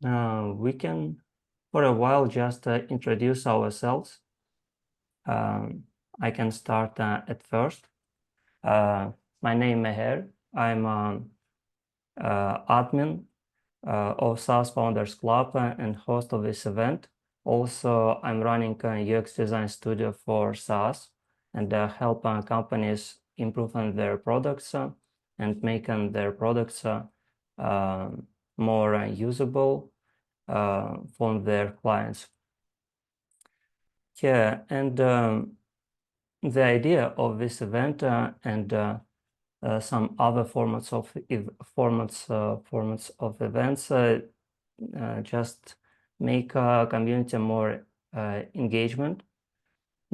We can, for a while, just introduce ourselves. I can start at first. My name is Meher. I'm admin of SaaS Founders Club and host of this event. Also, I'm running a UX design studio for SaaS and help companies improve on their products and making their products more usable for their clients. Yeah, and the idea of this event and some other formats of events just make community more engagement,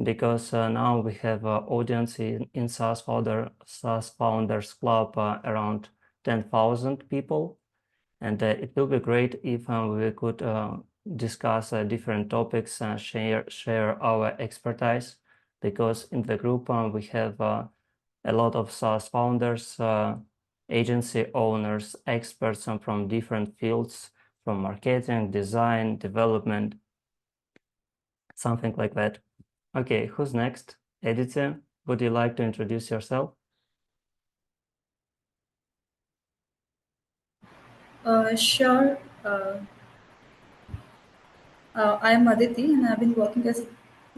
because now we have audience in SaaS Founders Club around 10,000 people, and it will be great if we could discuss different topics and share our expertise, because in the group we have a lot of SaaS founders, agency owners, experts from different fields, from marketing, design, development, something like that. Okay, who's next? Editor, would you like to introduce yourself? Sure. I'm Aditi, and I've been working as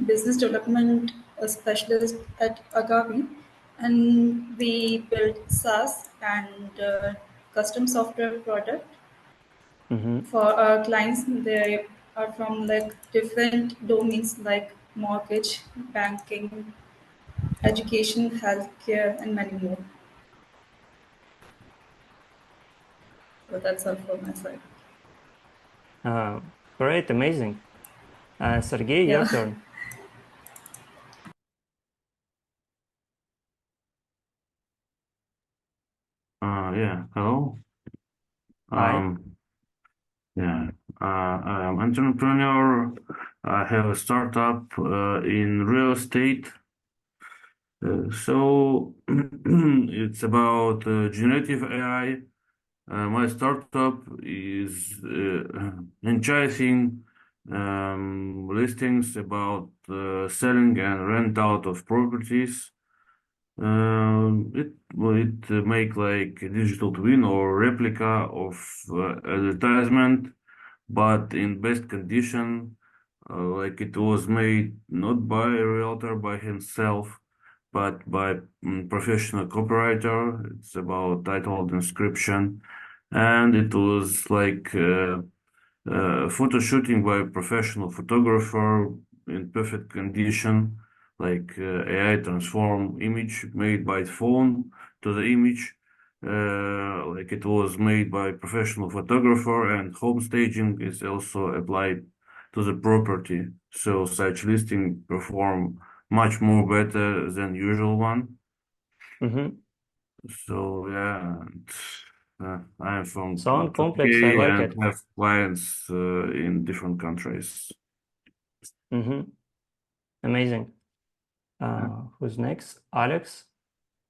business development specialist at Agavi, and we build SaaS and custom software product Mm-hmm. for our clients. They are from like different domains like mortgage, banking, education, healthcare, and many more. So that's all from my side. Great, amazing. Sergey, your Yeah. turn. Yeah, hello. Hi. Yeah, I'm entrepreneur. I have a startup in real estate. So it's about generative AI. My startup is franchising listings about selling and rent out of properties. It make like a digital twin or replica of advertisement, but in best condition, like it was made not by a realtor by himself, but by professional copywriter. It's about title description, and it was like photo shooting by a professional photographer in perfect condition, like AI transform image made by phone to the image, like it was made by professional photographer, and home staging is also applied to the property. So such listing perform much more better than usual one. Mm-hmm. So yeah, I'm from Sound complex, I Turkey like and it. have clients in different countries. Mm-hmm. Amazing. Yeah. Who's next? Alex,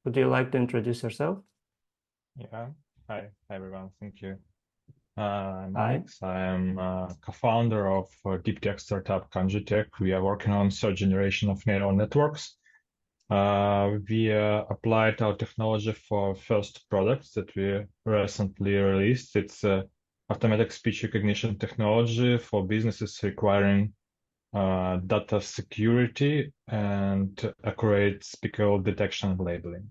would you like to introduce yourself? Yeah. Hi, everyone. Thank you. I'm Hi. Alex. I am co-founder of deep tech startup Kanji Tech. We are working on third generation of neural networks. We applied our technology for first products that we recently released. It's automatic speech recognition technology for businesses requiring data security and accurate speaker detection and labeling.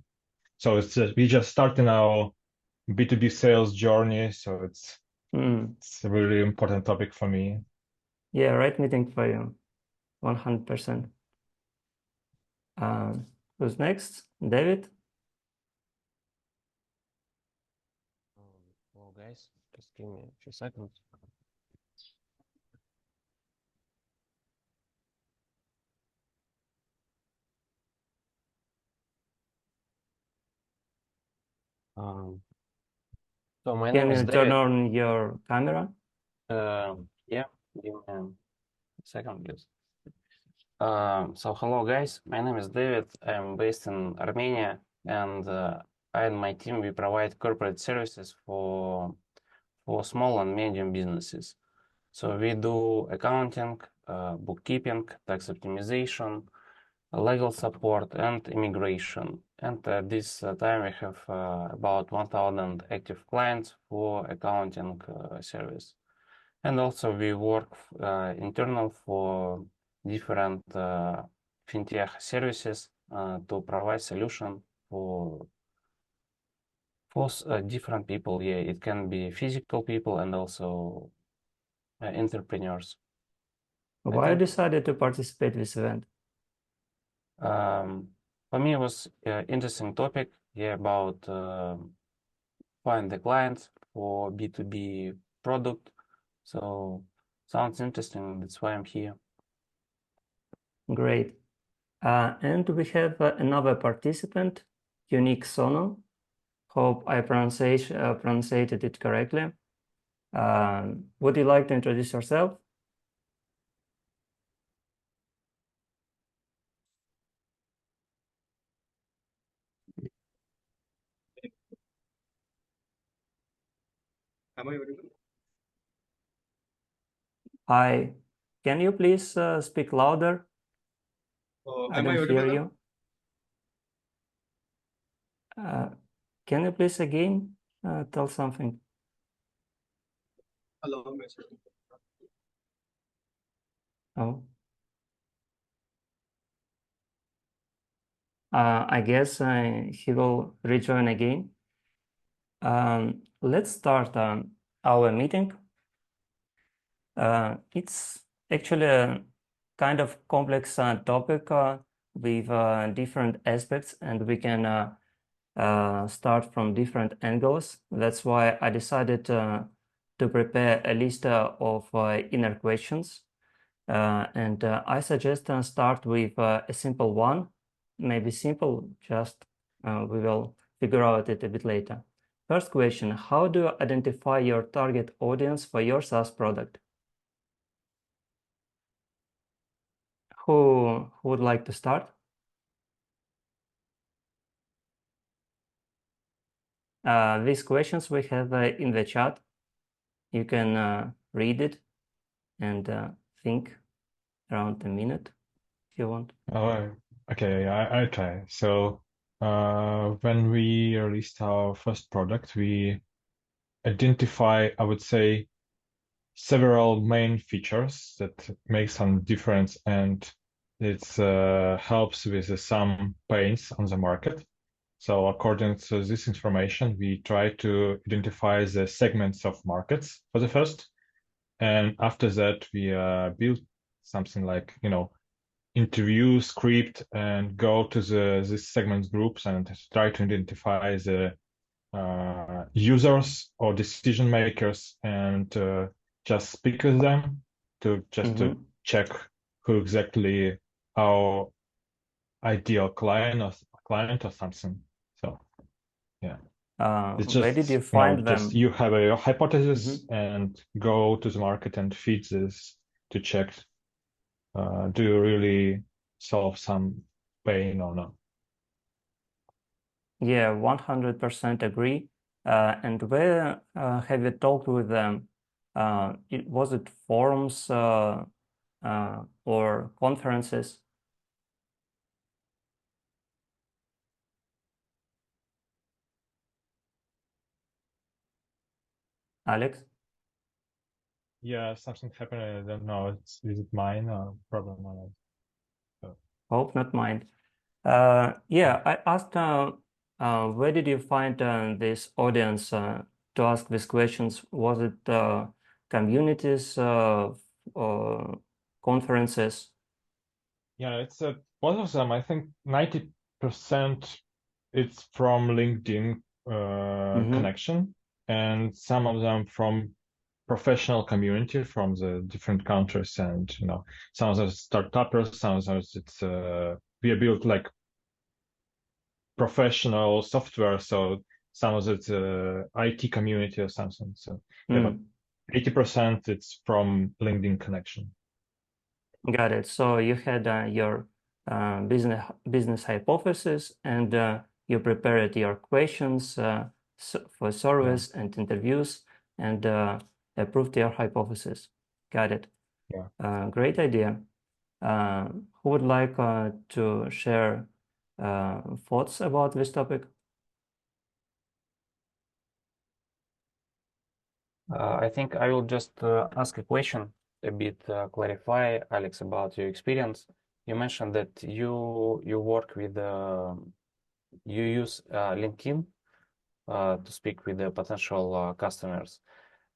So it's we just starting our B2B sales journey, so it's a really important topic for me. Yeah, right meeting for you. 100%. Who's next? David? Well, guys, just give me a few seconds. So my Can name is you turn David. on your camera? Yeah, give me a second, please. So hello, guys. My name is David. I'm based in Armenia, and I and my team we provide corporate services for for small and medium businesses. So we do accounting, bookkeeping, tax optimization, legal support, and immigration. And at this time we have about 1,000 active clients for accounting service. And also we work internal for different fintech services to provide solution for different people. Yeah, it can be physical people and also entrepreneurs. Why you decided to participate in this event? For me, it was interesting topic, yeah, about find the clients for B2B product. So sounds interesting. That's why I'm here. Great. And we have another participant, Unique Sono. Hope I pronounced it correctly. Would you like to introduce yourself? Am I audible? Hi. Can you please speak louder? I Am I don't audible hear now? you. Can you please again tell something? Allow me a second. Oh. I guess he will rejoin again. Let's start our meeting. It's actually a kind of complex topic with different aspects, and we can start from different angles. That's why I decided to prepare a list of inner questions. And I suggest start with a simple one, maybe simple, just we will figure out it a bit later. First question, how do you identify your target audience for your SaaS product? Who would like to start? These questions we have in the chat. You can read it and think around a minute if you want. Okay, I try. So when we released our first product, we identify, I would say, several main features that make some difference, and it helps with some pains on the market. So according to this information, we try to identify the segments of markets for the first, and after that we build something like, interview script and go to this segment groups and try to identify the users or decision makers and just speak with them to check who exactly our ideal client or something. So yeah, it's just, where did you find them? Just you have a hypothesis and go to the market and feed this to check do you really solve some pain or not. Yeah, 100% agree. And where have you talked with them? Was it forums or conferences? Alex? Yeah, something happened. I don't know. Is it mine or problem or not? So. Hope not mine. Yeah, I asked where did you find this audience to ask these questions? Was it communities or conferences? Yeah, it's both of them. I think 90% it's from LinkedIn connection, and some of them from professional community from the different countries, and some of them startups, some of them it's we built like professional software, so some of it's IT community or something. So yeah, but 80% it's from LinkedIn connection. Got it. So you had your business hypothesis, and you prepared your questions for surveys and interviews. and prove their hypothesis. Got it. Yeah. Great idea. Who would like to share thoughts about this topic? I think I will just ask a question, a bit clarify, Alex, about your experience. You mentioned that you work with you use LinkedIn to speak with the potential customers.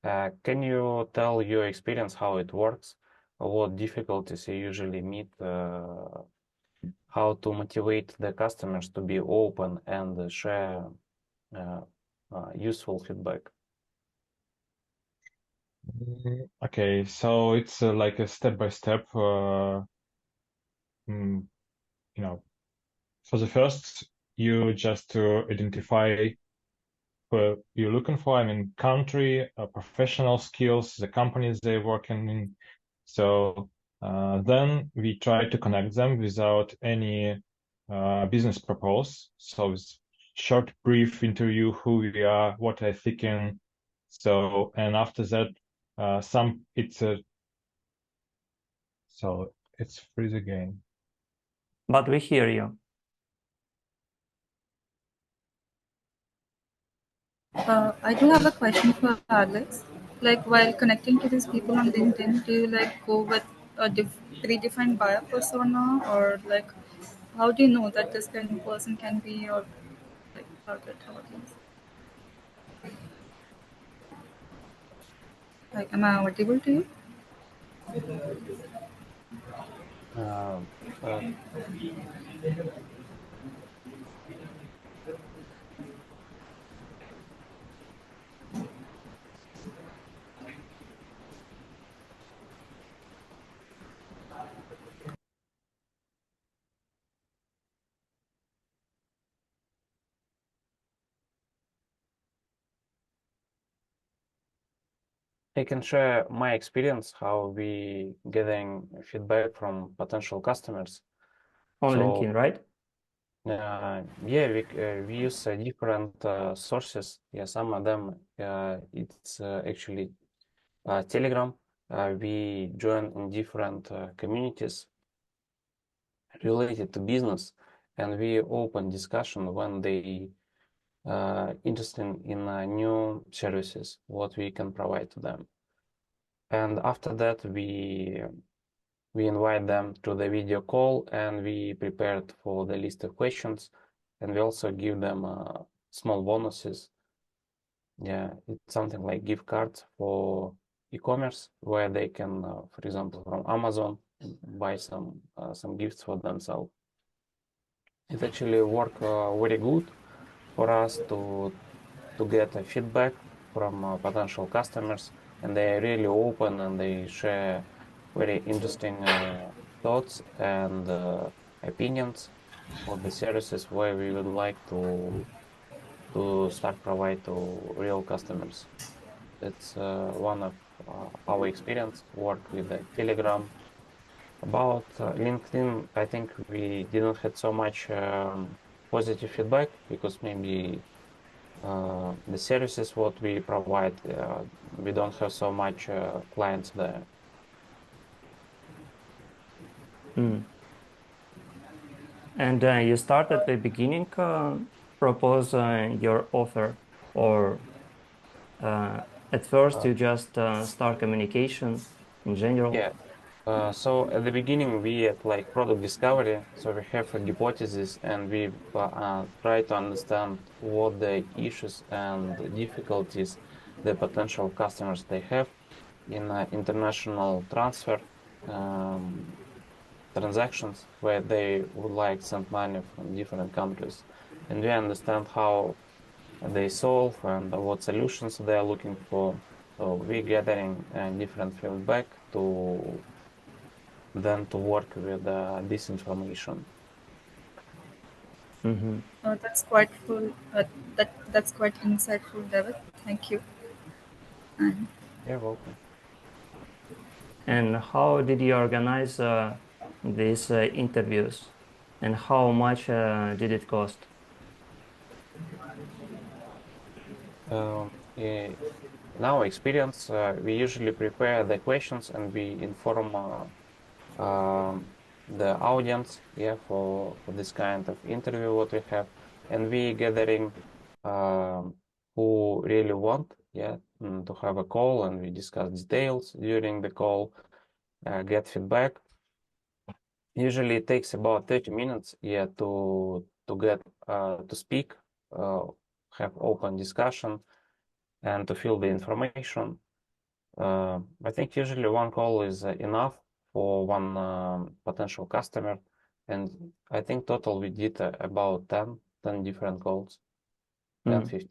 Can you tell your experience how it works? What difficulties you usually meet? How to motivate the customers to be open and share useful feedback? Okay, so it's like a step-by-step, you know, for the first, you just to identify what you're looking for. I mean, country, professional skills, the companies they're working in. So then we try to connect them without any business purpose. So it's short, brief interview, who we are, what I thinking. So, and after that, so it's freeze again. But we hear you. I do have a question for Alex. Like while connecting to these people on LinkedIn, do you like go with a predefined buyer persona, or like how do you know that this kind of person can be your like target audience? Like, am I audible to you? Uh, uh, I can share my experience how we getting feedback from potential customers. On So, LinkedIn, right? yeah, we use different sources. Yeah, some of them it's actually Telegram. We join in different communities related to business, and we open discussion when they interested in new services, what we can provide to them. And after that, we invite them to the video call, and we prepared for the list of questions, and we also give them small bonuses. Yeah, it's something like gift cards for e-commerce, where they can, for example, from Amazon, buy some gifts for themselves. It actually work very good for us to get a feedback from potential customers, and they are really open and they share very interesting thoughts and opinions for the services where we would like to start provide to real customers. It's one of our experience work with the Telegram. About LinkedIn, I think we didn't have so much positive feedback because maybe the services what we provide, we don't have so much clients there. And you start at the beginning, propose your offer, or at first you just start communication in general? Yeah. So at the beginning, we had like product discovery. So we have a hypothesis and we try to understand what the issues and the difficulties the potential customers they have in international transfer transactions where they would like send money from different countries. And we understand how they solve and what solutions they are looking for. So we're gathering different feedback to then to work with this information. That's quite full. That's quite insightful, David. Thank you. And You're welcome. And how did you organize these interviews? And how much did it cost? Yeah, our experience, we usually prepare the questions and we inform the audience, yeah, for this kind of interview what we have, and we gathering who really want, yeah, to have a call, and we discuss details during the call, get feedback. Usually it takes about 30 minutes, yeah, to get to speak, have open discussion, and to fill the information. I think usually one call is enough for one potential customer, and I think total we did about 10 different calls, 10, 15,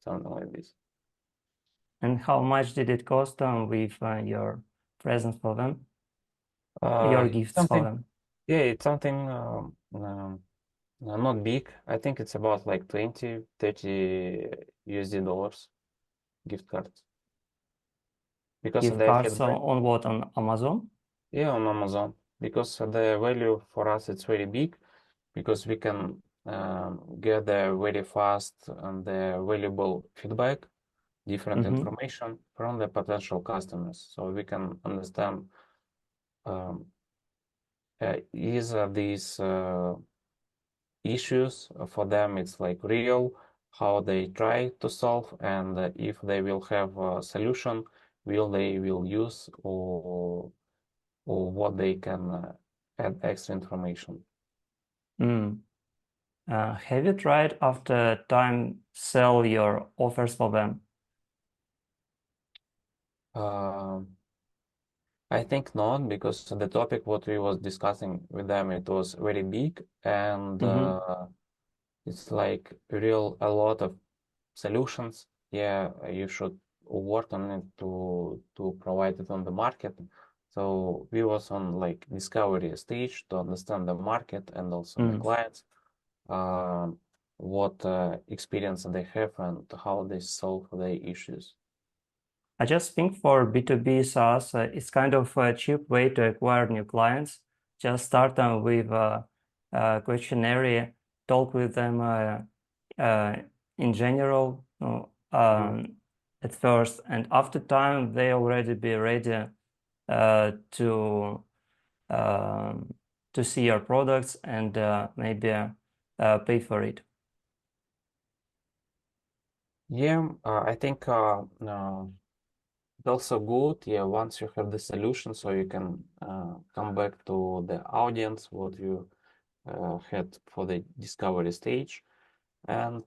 something like this. And how much did it cost with your presents for them, your gifts for Something, them? yeah, it's something not big. I think it's about like 20, 30 USD dollars gift cards. Because Gift the cards feedback, on what, on Amazon? yeah, on Amazon. Because the value for us it's very big, because we can gather very fast and the valuable feedback, different information from the potential customers, so we can understand is these issues for them it's like real, how they try to solve, and if they will have a solution, they will use, or what they can add extra information. Have you tried after time sell your offers for them? I think not, because the topic what we was discussing with them, it was very big, and it's like a lot of solutions. Yeah, you should work on it to provide it on the market. So we was on like discovery stage to understand the market and also the clients, what experience they have and how they solve their issues. I just think for B2B SaaS, it's kind of a cheap way to acquire new clients. Just start them with a questionnaire, talk with them in general at first, and after time they already be ready to see your products and maybe pay for it. Yeah, I think it's also good, yeah, once you have the solution, so you can come back to the audience what you had for the discovery stage, and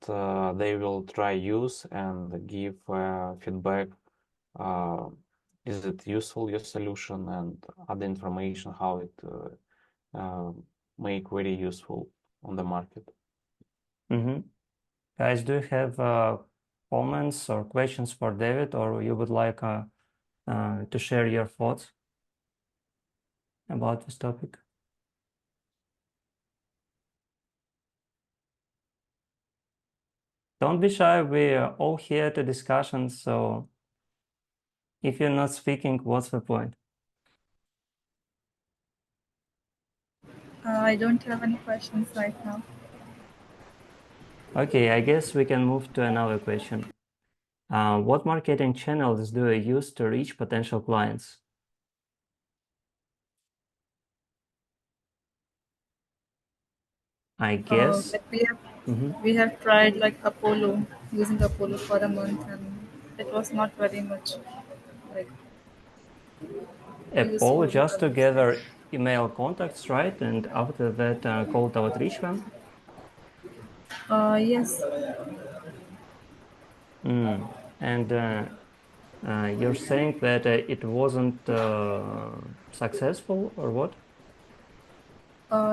they will try use and give feedback. Is it useful, your solution, and other information how it make very useful on the market. Guys, do you have comments or questions for David, or you would like to share your thoughts about this topic? Don't be shy, we're all here to discussion, so if you're not speaking, what's the point? I don't have any questions right now. Okay, I guess we can move to another question. What marketing channels do you use to reach potential clients? I guess. We have tried like Apollo, using Apollo for a month, and it was not very much like Apollo useful, I just to would say. gather email contacts, right? And after that, cold outreach them? Yes. And you're saying that it wasn't successful, or what?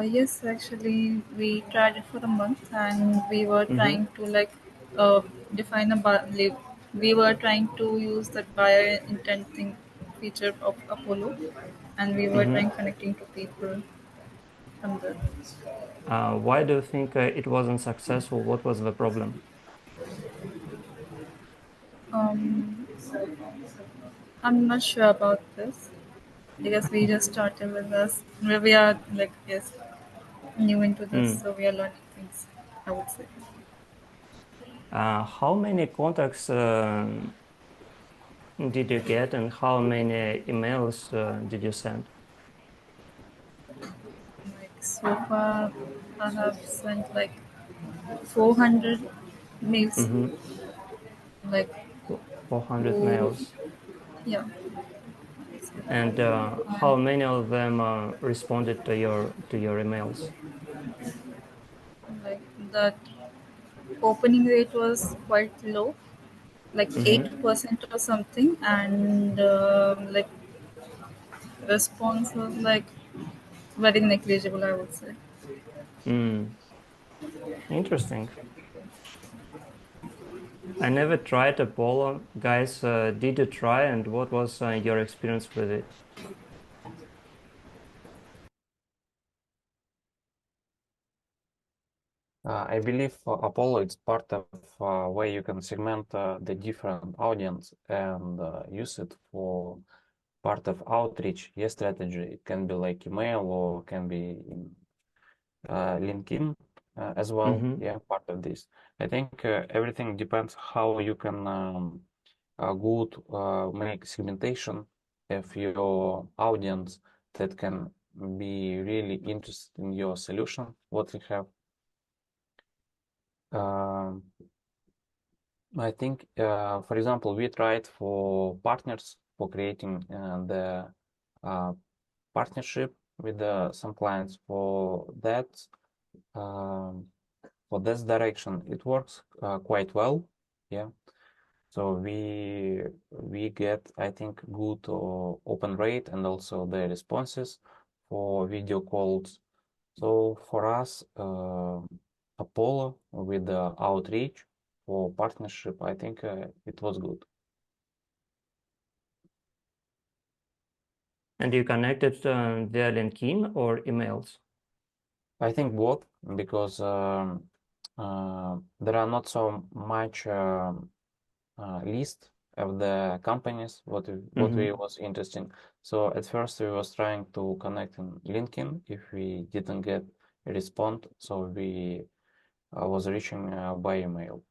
Yes, actually, we tried it for a month, and we were trying to define a we were trying to use that buyer intent thing feature of Apollo, and we were trying connecting to people from there. Why do you think it wasn't successful? What was the problem? Um, I'm not sure about this because we just started with this. We are like yes new into this, so we are learning things, I would say. How many contacts did you get, and how many emails did you send? Like so far, I have sent like 400 mails. Mm-hmm. Like 400 oh, mails. yeah, And how many of them responded to your emails? like that opening rate was quite low, like Mm-hmm. 8% or something, and like response was like very negligible, I would say. Mm. Interesting. I never tried Apollo. Guys, did you try, and what was your experience with it? I believe Apollo is part of where you can segment the different audience and use it for part of outreach. Your strategy. It can be like email or can be in LinkedIn as well. Mm-hmm. Yeah, part of this. I think everything depends how you can good make segmentation of your audience that can be really interested in your solution, what you have. I think, for example, we tried for partners for creating the partnership with some clients for that. For this direction, it works quite well. Yeah. So we get, I think, good open rate and also the responses for video calls. So for us, Apollo with the outreach for partnership, I think it was good. And you connected via LinkedIn or emails? I think both because there are not so much list of the companies what we was interesting. So at first we was trying to connect in LinkedIn. If we didn't get a response, so we was reaching by email.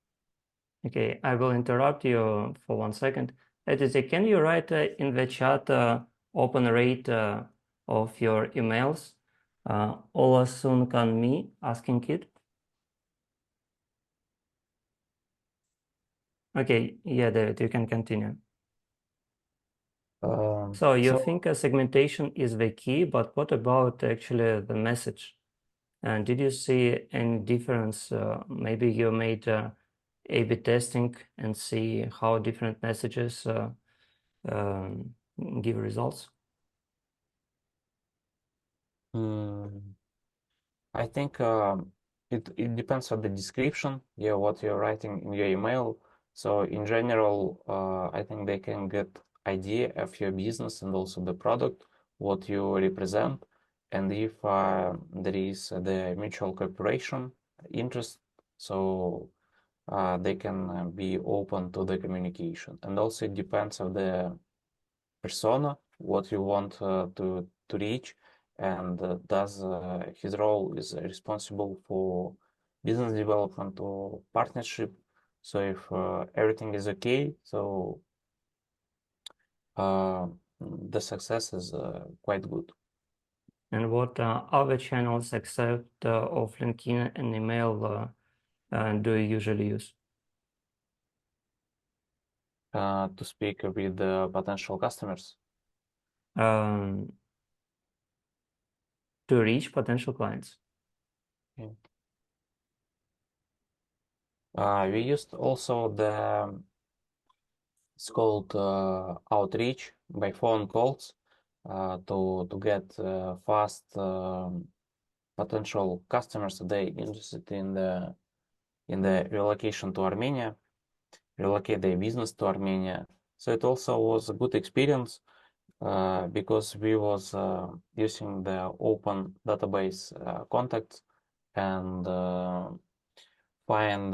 Okay, I will interrupt you for 1 second. Editor, can you write in the chat open rate of your emails? Ola soon can me asking it. Okay, yeah, David, you can continue. So you think segmentation is the key, but what about actually the message? And did you see any difference? Maybe you made A/B testing and see how different messages um, give results. I think it depends on the description, yeah, what you're writing in your email. So in general, I think they can get idea of your business and also the product, what you represent, and if there is the mutual cooperation interest, so they can be open to the communication. And also it depends on the persona, what you want to reach, and does his role is responsible for business development or partnership. So if everything is okay, so the success is quite good. And what other channels except of LinkedIn and email do you usually use? To speak with potential customers. Um, to reach potential clients. Yeah. We used also it's called outreach by phone calls to get fast potential customers they interested in the relocation to Armenia, relocate their business to Armenia. So it also was a good experience because we was using the open database contacts and find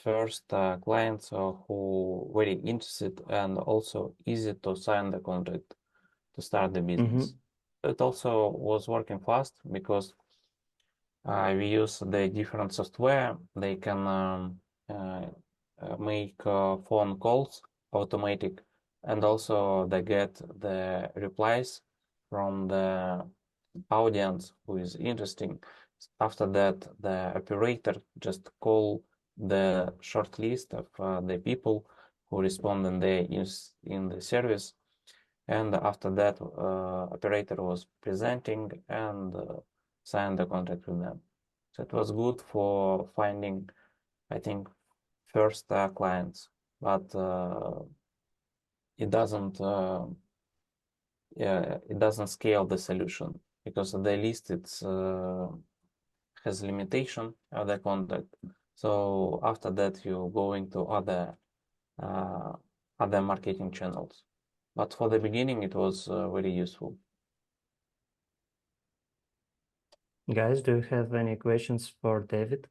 first clients who very interested and also easy to sign the contract to start the business. It also was working fast because we use the different software. They can make phone calls automatic and also they get the replies from the audience who is interesting. After that, the operator just call the short list of the people who respond in the service, and after that, operator was presenting and signed the contract with them. So it was good for finding, I think, first clients, but it doesn't scale the solution because the list has limitation of the contact. So after that, you go into other marketing channels. But for the beginning, it was very useful. Guys, do you have any questions for David?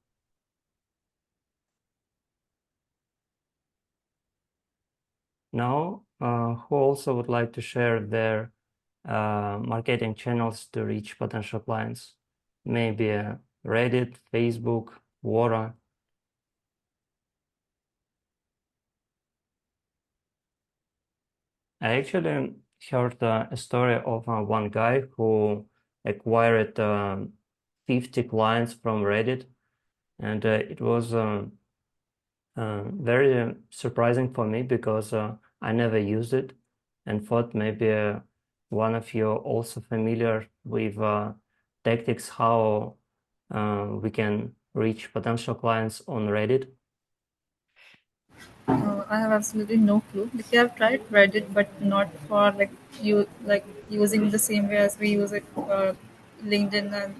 No? Who also would like to share their marketing channels to reach potential clients? Maybe Reddit, Facebook, Quora. I actually heard a story of one guy who acquired 50 clients from Reddit, and it was very surprising for me because I never used it and thought maybe one of you also familiar with tactics how we can reach potential clients on Reddit. I have absolutely no clue. Like, I have tried Reddit, but not for like using the same way as we use it for LinkedIn and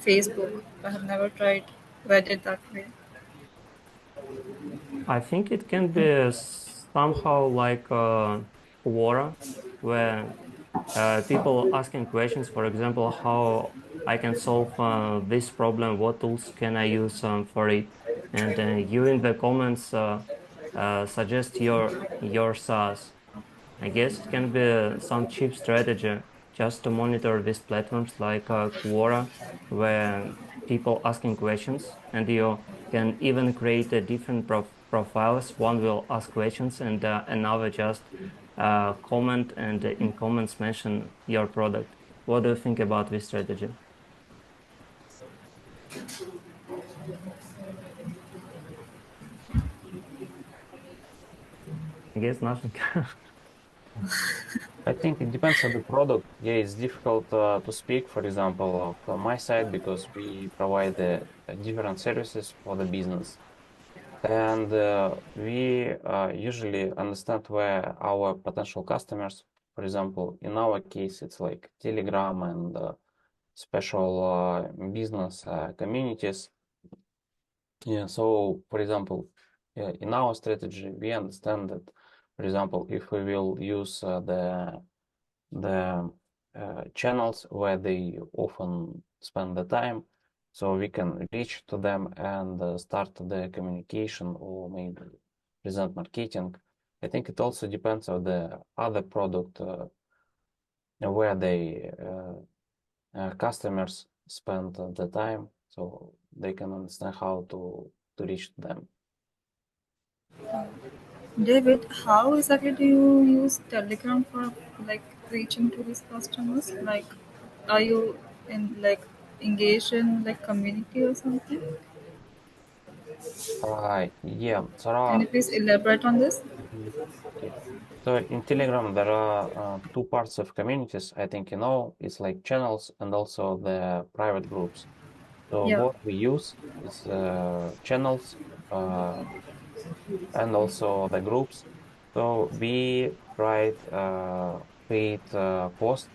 Facebook. I have never tried Reddit that way. I think it can be somehow like Quora, where people asking questions, for example, how I can solve this problem, what tools can I use for it, and you in the comments suggest your SaaS. I guess it can be some cheap strategy just to monitor these platforms like Quora, where people asking questions, and you can even create a different profiles. One will ask questions, and another just comment and in comments mention your product. What do you think about this strategy? I guess nothing. I think it depends on the product. Yeah, it's difficult to speak, for example, from my side because we provide different services for the business. And we usually understand where our potential customers, for example, in our case, it's like Telegram and special business communities. Yeah, so for example, in our strategy, we understand that, for example, if we will use the channels where they often spend the time, so we can reach to them and start the communication or maybe present marketing. I think it also depends on the other product where they customers spend the time, so they can understand how to reach them. David, how exactly do you use Telegram for like reaching to these customers? Like, are you in like engaged in like community or something? Yeah, there Can are. you please elaborate on this? Mhm. Okay. So in Telegram, there are two parts of communities. I think you know, it's like channels and also the private groups. So Yeah. what we use is channels and also the groups. So we write paid post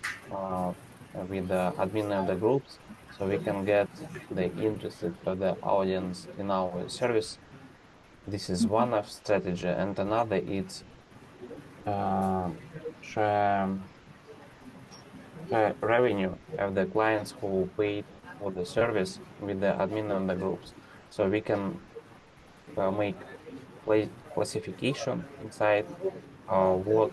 with the admin of the groups, so we can get the interested of the audience in our service. This is one of strategy, and another is uh, share, share revenue of the clients who paid for the service with the admin and the groups. So we can make classification inside what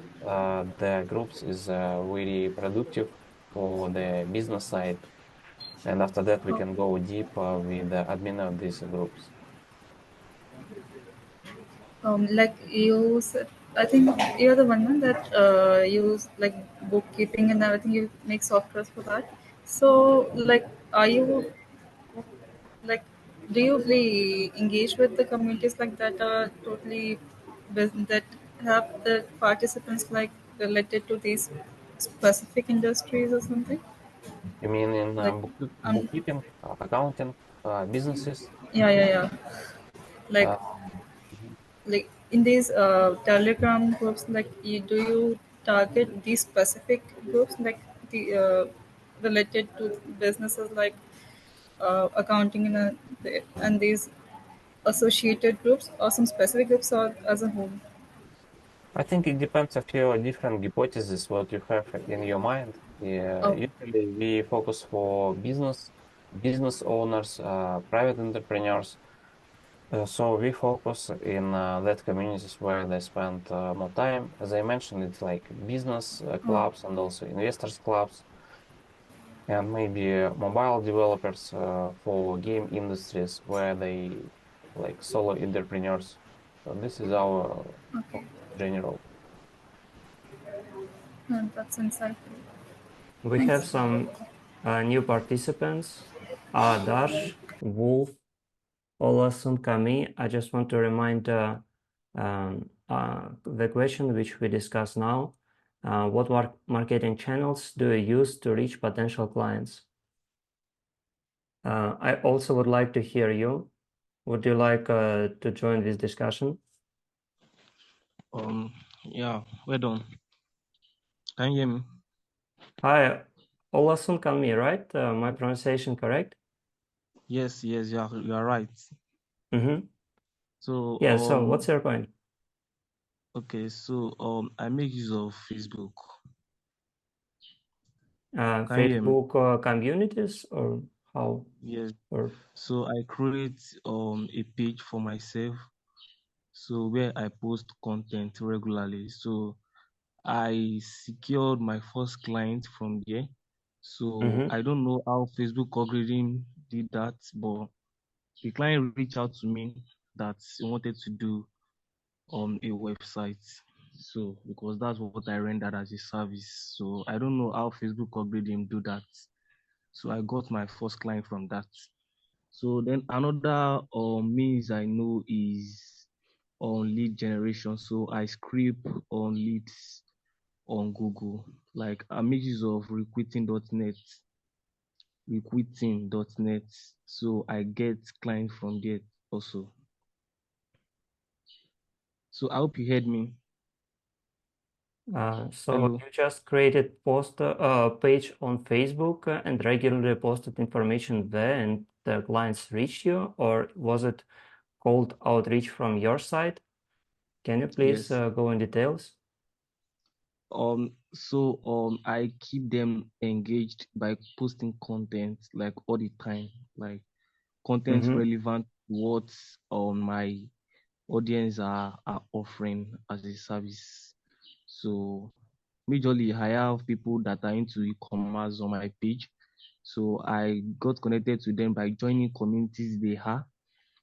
the groups is very productive for the business side. And after that, we can go deep with the admin of these groups. Like you said, I think you're the one that use like bookkeeping and everything. You make softwares for that. So, like, are you like, do you really engage with the communities like that are totally that have the participants like related to these specific industries or something? You mean in Like, um, bookkeeping, accounting, businesses? yeah. Like, Uh, mhm. like in these telegram groups, like do you target these specific groups like the related to businesses like accounting and these associated groups or some specific groups or as a whole? I think it depends of your different hypotheses, what you have in your mind. Yeah, Oh, usually we focus for business owners, private entrepreneurs. So we focus in that communities where they spend more time. As I mentioned, it's like business oh, clubs and also investors clubs, and maybe mobile developers for game industries where they like solo entrepreneurs. So this is our okay. general. That's insightful. We have Thanks. some new participants, Dash, Wolf, Olasun, Kami. I just want to remind the question which we discuss now. What marketing channels do you use to reach potential clients? I also would like to hear you. Would you like to join this discussion? Yeah, well done. Can you hear me? Hi, Olasun Kami, right? My pronunciation correct? Yes, you are right. Mm-hmm. So, Yeah, so what's your point? okay, so I make use of Facebook. Can you hear me? Facebook communities or how? Yes. Or So I create a page for myself, so where I post content regularly. So I secured my first client from there. So mm-hmm. I don't know how Facebook algorithm did that, but the client reached out to me that he wanted to do on a website. So because that's what I rendered as a service. So I don't know how Facebook algorithm do that. So I got my first client from that. So then another means I know is on lead generation. So I script on leads on Google. Like I make use of recruiting.net. So I get clients from there also. So I hope you heard me. So Hello. you just created page on Facebook and regularly posted information there, and the clients reached you, or was it cold outreach from your side? Can you please Yes. go in details? So I keep them engaged by posting content like all the time, like content Mm-hmm. relevant to what my audience are offering as a service. So majorly I have people that are into e-commerce on my page. So I got connected to them by joining communities they have.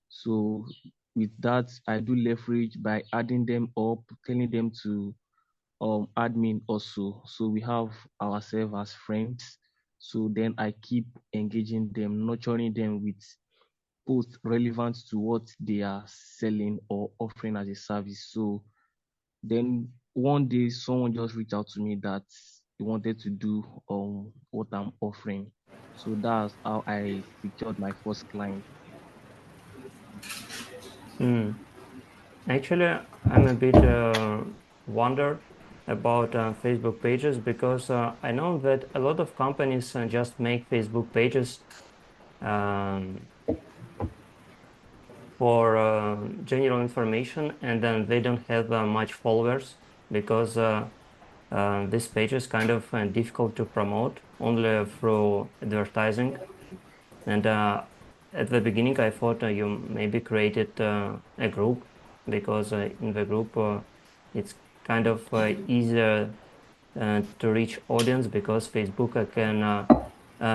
So with that, I do leverage by adding them up, telling them to admin also. So we have ourselves as friends. So then I keep engaging them, nurturing them with posts relevant to what they are selling or offering as a service. So then one day someone just reached out to me that he wanted to do what I'm offering. So that's how I secured my first client. Mm. Actually, I'm a bit wonder about Facebook pages because I know that a lot of companies just make Facebook pages um, for general information, and then they don't have much followers because this page is kind of difficult to promote only through advertising. And at the beginning, I thought you maybe created a group because in the group it's kind of easier to reach audience because Facebook can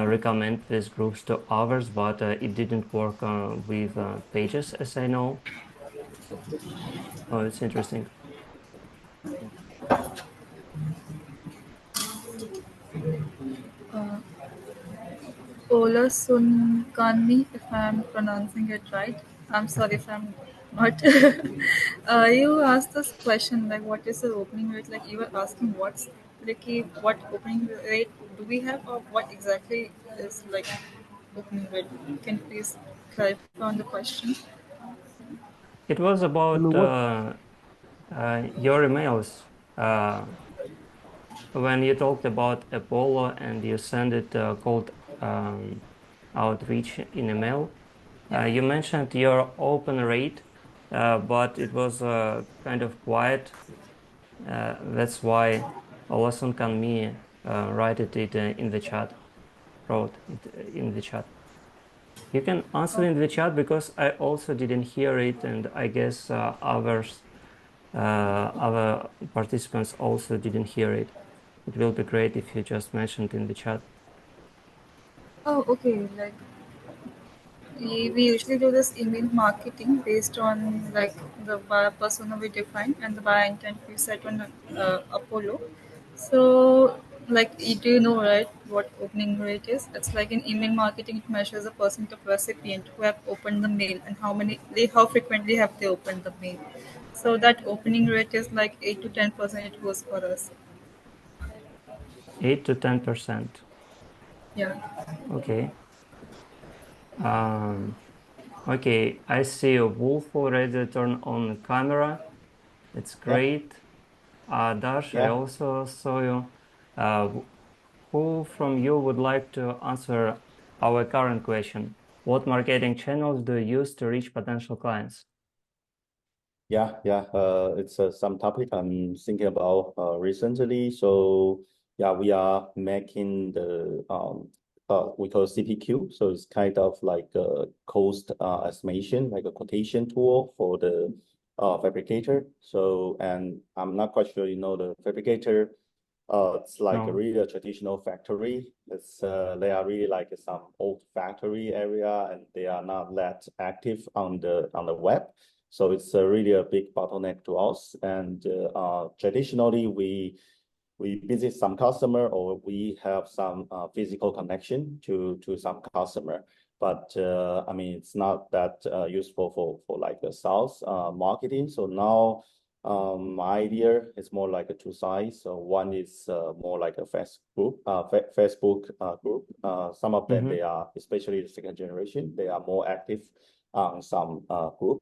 recommend these groups to others, but it didn't work with pages, as I know. Oh, it's interesting. Ola Sunkanmi, if I'm pronouncing it right. I'm sorry if I'm not. You asked this question like, what is the opening rate? Like, you were asking what opening rate do we have, or what exactly is like opening rate? Can you please clarify on the question? It was about What? your emails. When you talked about Apollo and you send it cold outreach in email, Yeah. you mentioned your open rate, but it was kind of quiet. That's why Olasun can me write it in the chat, wrote it in the chat. You can answer Oh, in the chat because I also didn't hear it, and I guess other participants also didn't hear it. It will be great if you just mentioned in the chat. oh, okay. Like we usually do this email marketing based on like the buyer persona we define and the buyer intent we set on Apollo. So like you do know right what opening rate is? It's like in email marketing it measures the percent of recipient who have opened the mail and how frequently have they opened the mail. So that opening rate is like 8 to 10% it goes for us. 8 to 10%. Yeah. Okay. Um, okay, I see a wolf already turn on the camera. It's Yeah, great. Dash, I yeah, also saw you. Who from you would like to answer our current question? What marketing channels do you use to reach potential clients? yeah. It's some topic I'm thinking about recently. So yeah, we are making the we call CPQ. So it's kind of like a cost estimation, like a quotation tool for the fabricator. So and I'm not quite sure you know the fabricator. It's like a No. really a traditional factory. It's they are really like some old factory area, and they are not that active on the web. So it's really a big bottleneck to us. And traditionally, we visit some customer or we have some physical connection to some customer. But I mean, it's not that useful for like the sales marketing. So now my idea is more like a two sides. So one is more like a Facebook group. Some of them, Mm-hmm. they are, especially the second generation, they are more active on some group.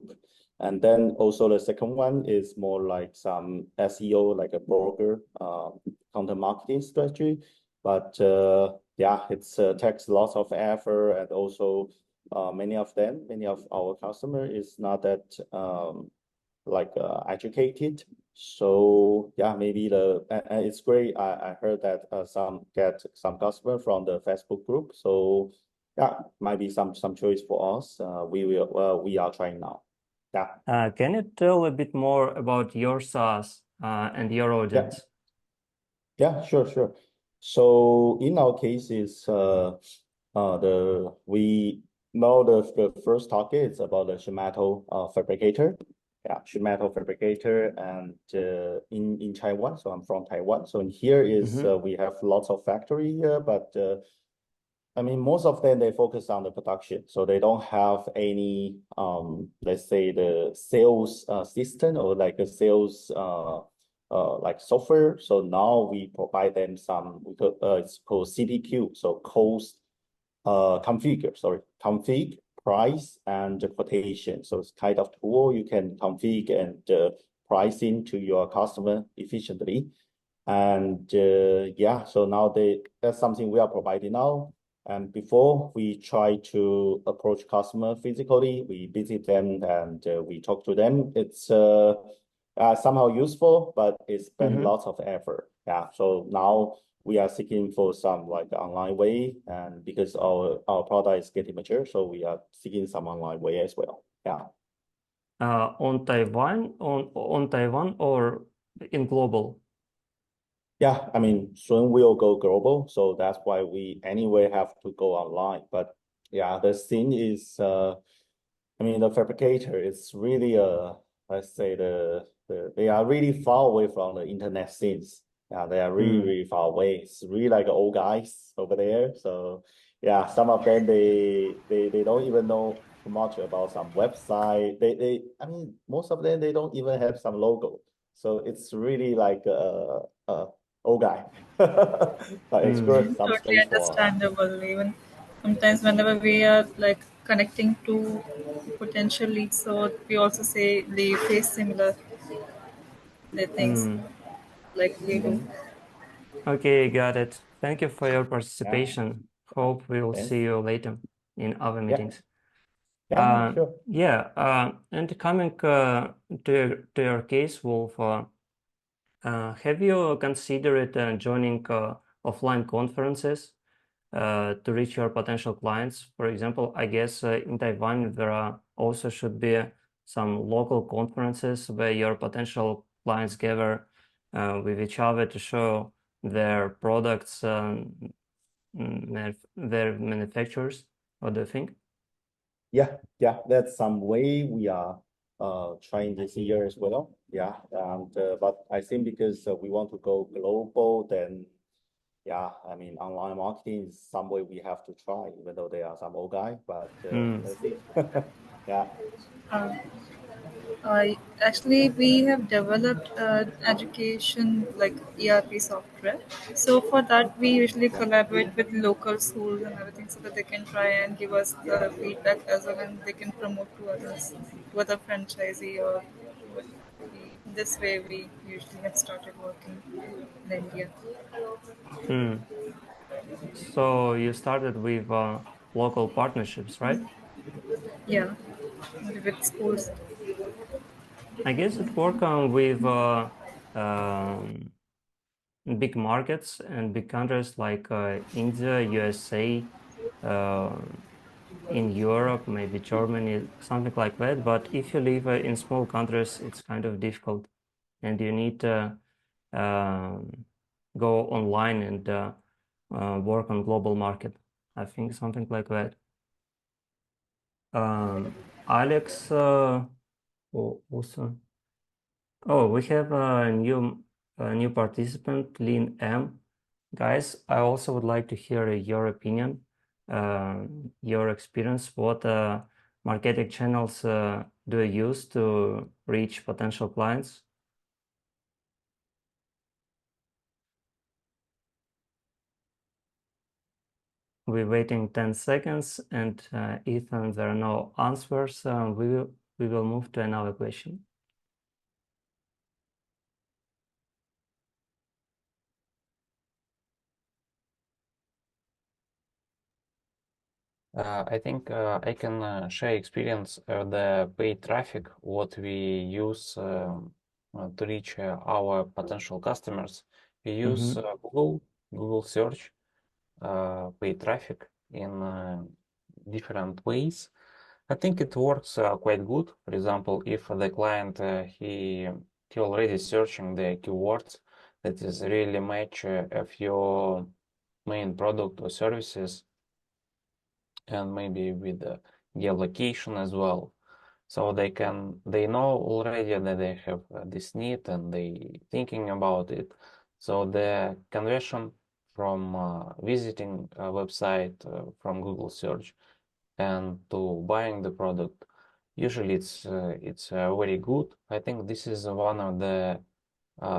And then also the second one is more like some SEO, like a blogger, content marketing strategy. But yeah, it's takes lots of effort, and also many of our customer is not that like educated. So yeah, maybe and it's great. I heard that get some customer from the Facebook group. So yeah, might be some choice for us. We are trying now. Yeah. Can you tell a bit more about your SaaS and your Yeah. audience? Yeah, sure. So in our cases, we know the first target is about the sheet metal fabricator. Yeah, sheet metal fabricator, and in Taiwan. So I'm from Taiwan. So in here is Mm-hmm. we have lots of factory here, but I mean, most of them, they focus on the production. So they don't have any, let's say the sales system or like a sales like software. So now we provide them some, it's called CPQ. So cost, config, price, and quotation. So it's kind of tool you can config and pricing to your customer efficiently. And yeah, so now that's something we are providing now. And before we try to approach customer physically, we visit them and we talk to them. It's somehow useful, but it spends Mm-hmm. lots of effort. Yeah. So now we are seeking for some like online way, and because our product is getting mature, so we are seeking some online way as well. Yeah. On Taiwan or in global? Yeah, I mean, soon we'll go global, so that's why we anyway have to go online. But yeah, the thing is, I mean, the fabricator is really let's say they are really far away from the internet scenes. Yeah, they are really Mm. really far away. It's really like old guys over there. So yeah, some of them they don't even know too much about some website. I mean, most of them they don't even have some logo. So it's really like old guy. But explore some Totally space for understandable. Even sometimes whenever we are like connecting to potential leads, so we also say they face similar things Mm. like we do. Okay, got it. Thank you for your yeah, participation. Hope we will thanks. see you later in other Yeah, meetings. yeah, sure. And coming to your case, Wolf, have you considered joining offline conferences to reach your potential clients? For example, I guess in Taiwan there also should be some local conferences where your potential clients gather with each other to show their products, their manufacturers. What do you think? Yeah, that's some way we are trying this year as well. Yeah, and but I think because we want to go global, then yeah, I mean online marketing is some way we have to try, even though they are some old guy, but Mm. let's see. Yeah, Uh, Actually, we have developed education like ERP software. So for that, we usually collaborate with local schools and everything, so that they can try and give us the feedback as well, and they can promote to others, to other franchisee or this way we usually have started working in India. Mm. So you started with local partnerships, right? Yeah, with schools. I guess it work with um, big markets and big countries like India, USA, uh, in Europe, maybe Germany, something like that. But if you live in small countries, it's kind of difficult, and you need to go online and work on global market. I think something like that. Alex, also. Oh, we have a new participant, Lynn M. Guys, I also would like to hear your opinion, your experience. What marketing channels do you use to reach potential clients? We're waiting 10 seconds, and if there are no answers, we will move to another question. I think I can share experience the paid traffic, what we use to reach our potential customers. We use Google search, paid traffic in different ways. I think it works quite good. For example, if the client he already searching the keywords that is really match of your main product or services, and maybe with the geolocation as well. So they know already that they have this need and they thinking about it. So the conversion from visiting a website from Google search and to buying the product, usually it's very good. I think this is one of the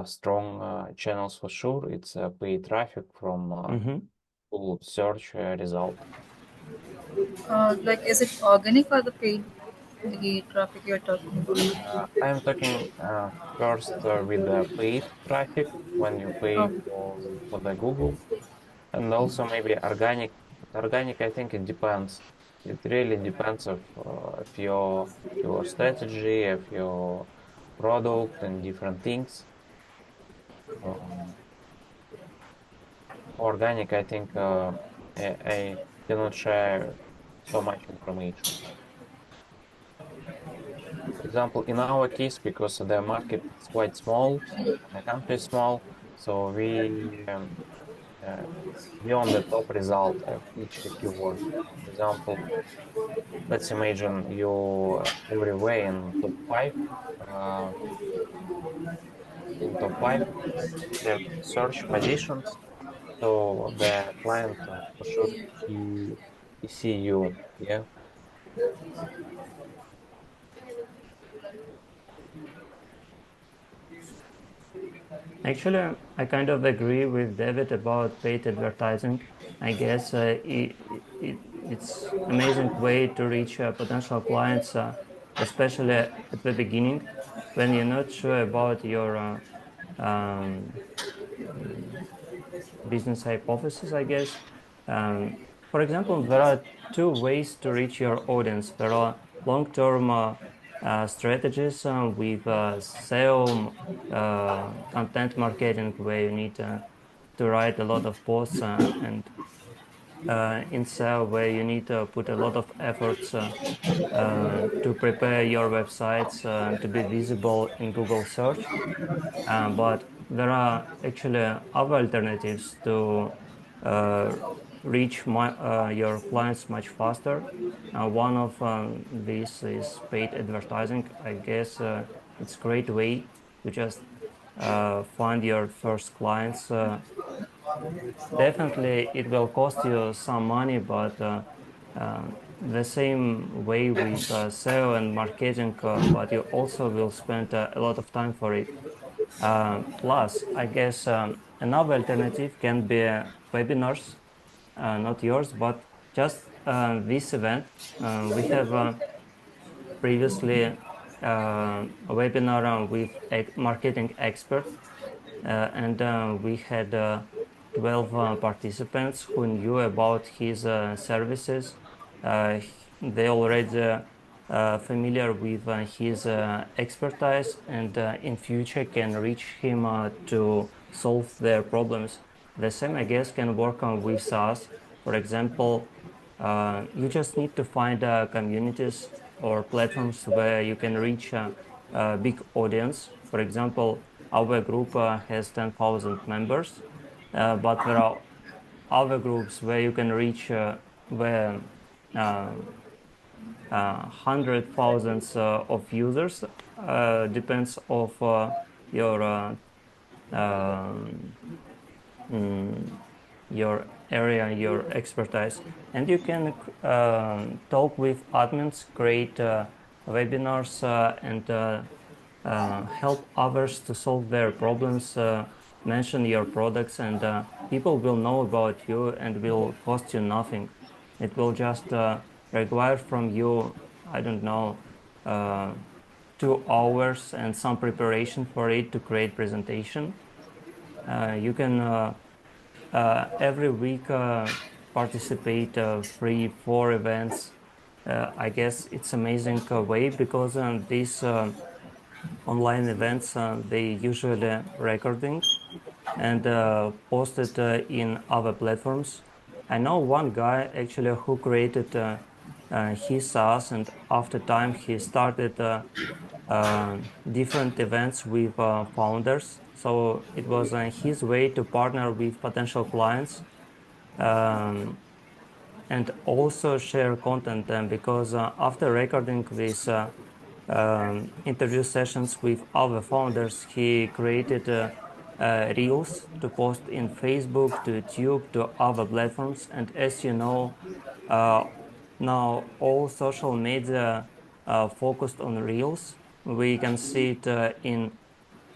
strong channels for sure. It's paid traffic from Google search result. Like, is it organic or the paid the traffic you're talking about? I'm talking first with the paid traffic when you pay Oh, for the Google, and also maybe organic. But organic, I think it depends. It really depends of your strategy, of your product, and different things. Um, Organic, I think I cannot share so much information. For example, in our case, because the market is quite small and the country is small, so uh, we on the top result of each keyword. For example, let's imagine you everywhere uh, in top five, have search positions, so the client for sure he see you, yeah. Actually, I kind of agree with David about paid advertising. I guess it's amazing way to reach potential clients, especially at the beginning when you're not sure about your um, mm, business hypothesis, I guess. For example, there are two ways to reach your audience. There are long-term strategies with SEO, content marketing, where you need to write a lot of posts, and in SEO, where you need to put a lot of efforts to prepare your websites to be visible in Google search. But there are actually other alternatives to uh, reach your clients much faster. One of these is paid advertising. I guess it's a great way to just find your first clients. Definitely, it will cost you some money, but the same way with SEO and marketing, but you also will spend a lot of time for it. Plus, I guess another alternative can be webinars, not yours, but just this event. We have previously a webinar with a marketing expert, and we had 12 participants who knew about his services. They already familiar with his expertise, and in future can reach him to solve their problems. The same, I guess, can work on with SaaS. For example, you just need to find communities or platforms where you can reach a big audience. For example, our group has 10,000 members, but there are other groups where you can reach where hundred thousands of users. Depends of your um, mm, your area, your expertise, and you can talk with admins, create webinars, and help others to solve their problems, mention your products, and people will know about you and will cost you nothing. It will just require from you, I don't know, 2 hours and some preparation for it to create presentation. You can every week participate 3, 4 events. I guess it's amazing way because these online events they usually recording and posted in other platforms. I know one guy actually who created his SaaS, and after time he started different events with founders. So it was his way to partner with potential clients, um, and also share content. Because after recording these interview sessions with other founders, he created reels to post in Facebook, to YouTube, to other platforms. And as you know, uh, now all social media focused on reels. We can see it in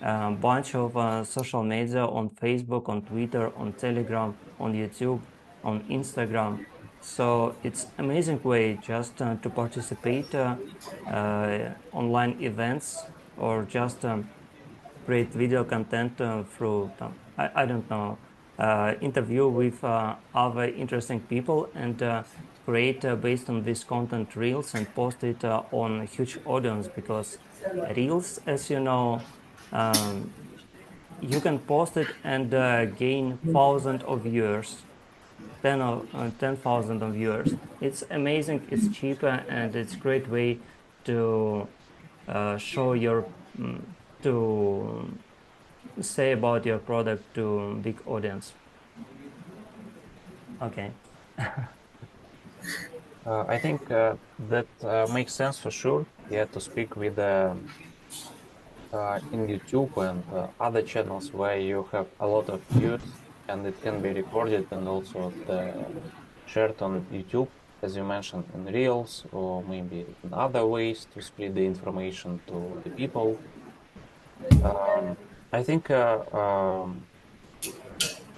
a bunch of social media on Facebook, on Twitter, on Telegram, on YouTube, on Instagram. So it's amazing way just to participate online events, or just create video content through I don't know, interview with other interesting people, and create based on this content reels and post it on a huge audience. Because reels, as you know, um, you can post it and gain thousands of viewers, 10,000 of viewers. It's amazing, it's cheaper, and it's great way to show your to say about your product to big audience. Okay. I think that makes sense for sure. Yeah, to speak with in YouTube and other channels where you have a lot of views. and it can be recorded and also shared on YouTube, as you mentioned, in Reels, or maybe in other ways to spread the information to the people. I think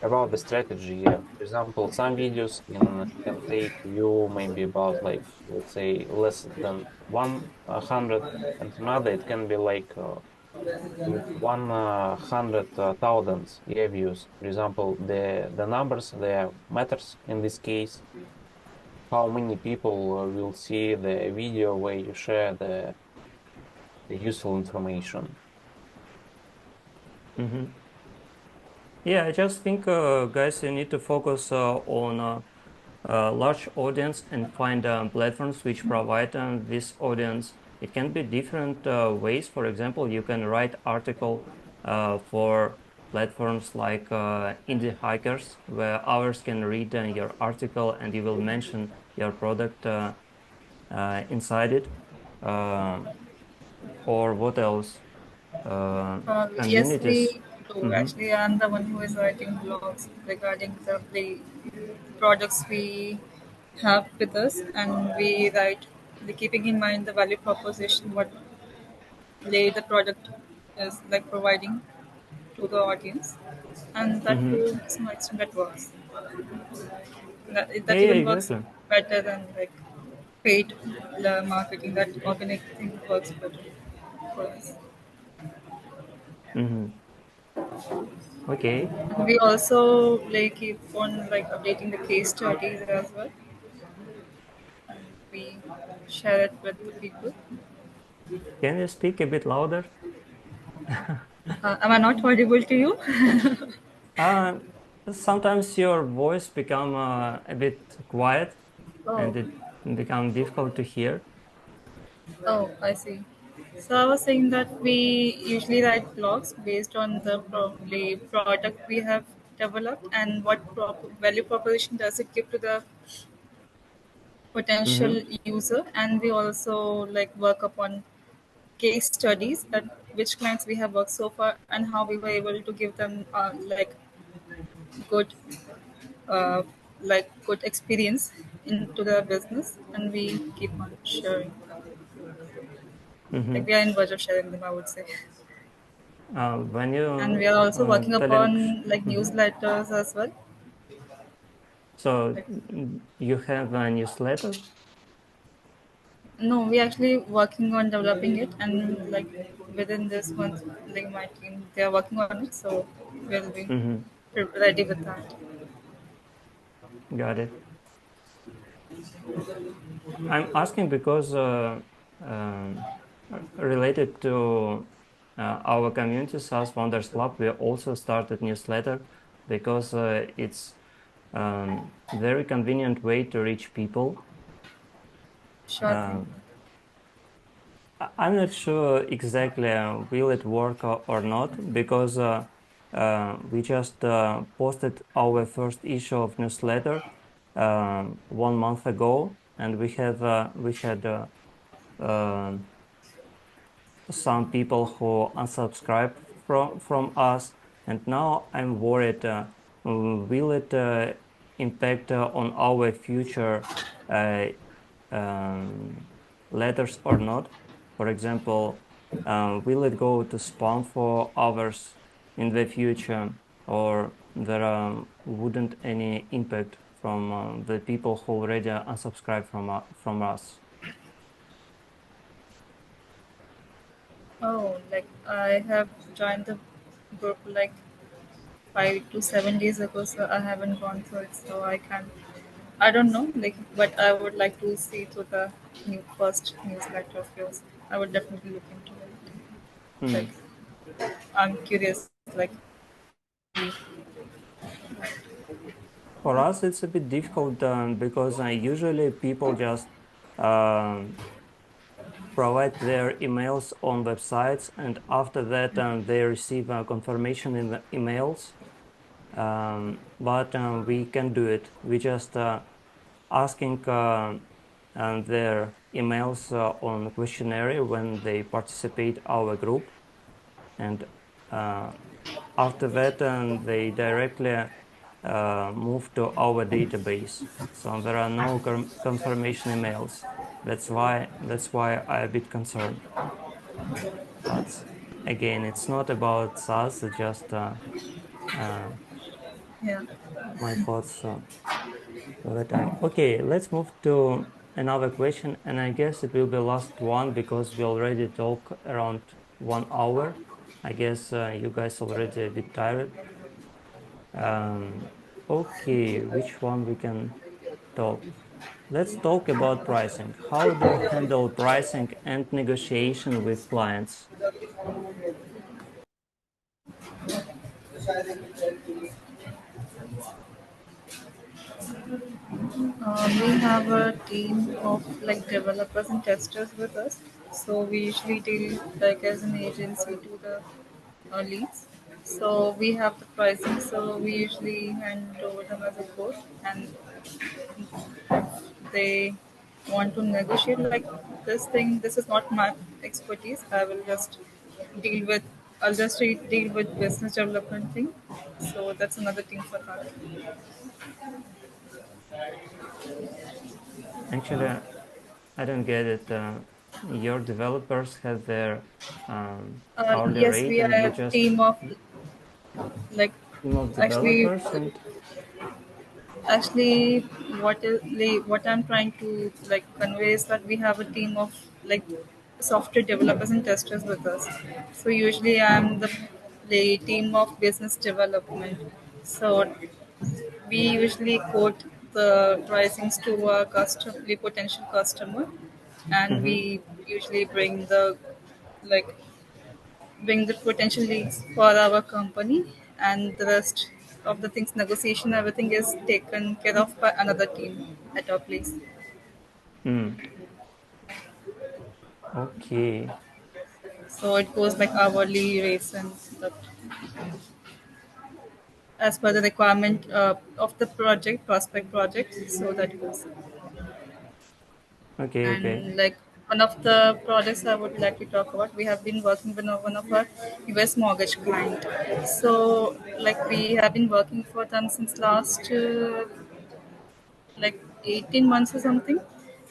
about the strategy, yeah. For example, some videos can take you maybe about like, let's say, less than 100, and another it can be like 100,000 views. For example, the numbers there matters in this case. How many people will see the video where you share the useful information? Yeah, I just think, guys, you need to focus on large audience and find platforms which provide this audience. It can be different ways. For example, you can write article for platforms like Indie Hackers, where others can read your article and you will mention your product inside it. Or what else? Yes, Communities. we do. Mm-hmm. Actually, I'm the one who is writing blogs regarding the products we have with us, and we write, keeping in mind the value proposition, what the product is like providing to the audience, and that Mm-hmm. to some extent that works. Yeah, That yeah, even works exactly. better than like paid marketing. That organic thing works better for us. Mm-hmm. Okay. And we also like keep on like updating the case studies as well. We share it with the people. Can you speak a bit louder? Am I not audible to you? Uh, Sometimes your voice become a bit quiet and Oh, it become difficult to hear. oh, I see. So I was saying that we usually write blogs based on the probably product we have developed and what value proposition does it give to the potential Mm-hmm. user, and we also like work upon case studies that which clients we have worked so far and how we were able to give them like good uh, good experience into the business, and we keep on sharing. Like Mm-hmm. we are in verge of sharing them, I would say. When And we you are also working telling, upon like mhm. newsletters as well. So Like, you have a newsletter? no, we actually working on developing it, and like within this month, like my team, they are working on it, so we'll be Mm-hmm. ready with that. Got it. I'm asking because um, related to our community SaaS Founders Club, we also started newsletter because it's very convenient way to reach people. Sure thing. Um, I'm not sure exactly will it work or not because we just posted our first issue of newsletter 1 month ago, and we had um some people who unsubscribe from us, and now I'm worried, will it impact on our future uh, um, letters or not? For example, will it go to spam for others in the future, or there wouldn't any impact from the people who already unsubscribe from us? Oh, like I have joined the group like 5 to 7 days ago, so I haven't gone through it, so I can't. I don't know, like, but I would like to see through the first newsletter of yours. I would definitely look into it. Like, Hmm. I'm curious, like, For us, it's a bit difficult because usually people just um, provide their emails on websites, and after that, they receive confirmation in the emails. But we can do it. We just asking their emails on questionnaire when they participate our group, and uh, after that, they directly moved to our database. So there are no confirmation emails. That's why I'm a bit concerned. But again, it's not about SaaS. It's just Yeah. my thoughts for the time. Okay, let's move to another question, and I guess it will be last one because we already talk around 1 hour. I guess you guys already a bit tired. Okay, which one we can talk? Let's talk about pricing. How do you handle pricing and negotiation with clients? We have a team of like developers and testers with us. So we usually deal like as an agency to the leads. So we have the pricing. So we usually hand over them as a quote, and they want to negotiate like this thing. This is not my expertise. I will just deal with. I'll just deal with business development thing. So that's another thing for that. Actually, I don't get it. Your developers have their hourly Yes, rate, we are and you a just team of like team of actually developers, and actually what I'm trying to like convey is that we have a team of like software developers and testers with us. So usually I'm the team of business development. So we usually quote the pricings to our customer, the potential customer, and Mhm. we usually like bring the potential leads for our company, and the rest of the things, negotiation, everything is taken care of by another team at our place. Mm. Okay. So it goes like hourly rates and that as per the requirement of the prospect project. So that goes. Okay. Okay. And like one of the projects I would like to talk about, we have been working with one of our US mortgage client. So like we have been working for them since last like 18 months or something,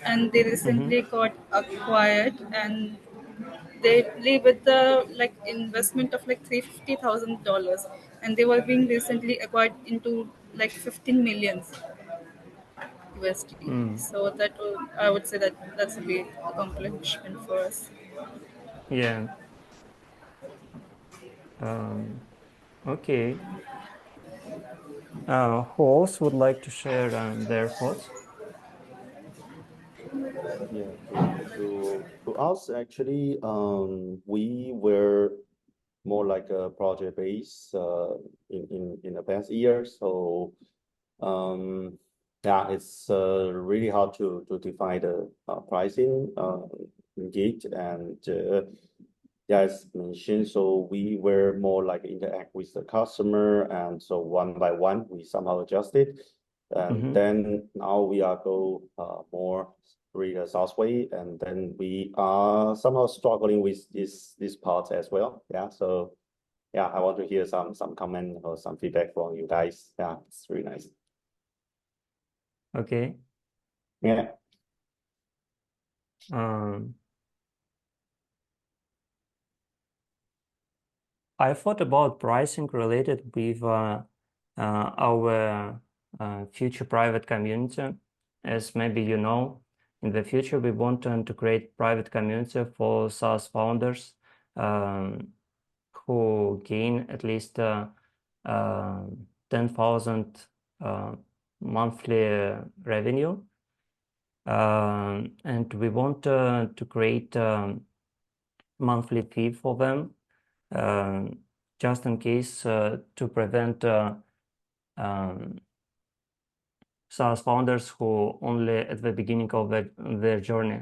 and they Mhm. recently got acquired, and they live with the like investment of like $350,000, and they were being recently acquired into like 15 millions USD. Mm. So I would say that that's a big accomplishment for us. Yeah. Okay. Who else would like to share their thoughts? Yeah, to us actually, we were more like a project base in the past year. So yeah, it's really hard to define the pricing gauge, and yeah, as mentioned, so we were more like interact with the customer, and so one by one we somehow adjusted, and Mhm. then now we are go more really the South way, and then we are somehow struggling with this part as well. Yeah, so yeah, I want to hear some comment or some feedback from you guys. Yeah, it's really nice. Okay. Yeah. Um, I thought about pricing related with our future private community. As maybe you know, in the future we want to create private community for SaaS founders who gain at least 10,000 monthly revenue. And we want to create monthly fee for them, just in case to prevent um, SaaS founders who only at the beginning of their journey.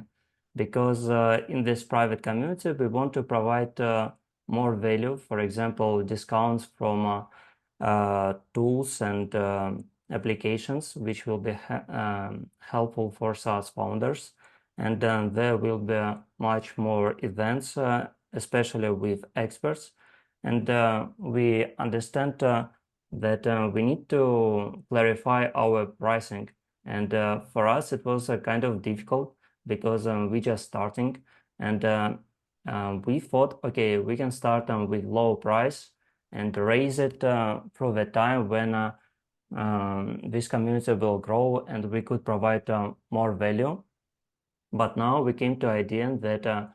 Because in this private community, we want to provide more value, for example, discounts from tools and applications, which will be helpful for SaaS founders. And then there will be much more events, especially with experts. And we understand that we need to clarify our pricing. And for us, it was kind of difficult because we just starting, and we thought, okay, we can start with low price and raise it through the time when this community will grow and we could provide more value. But now we came to idea that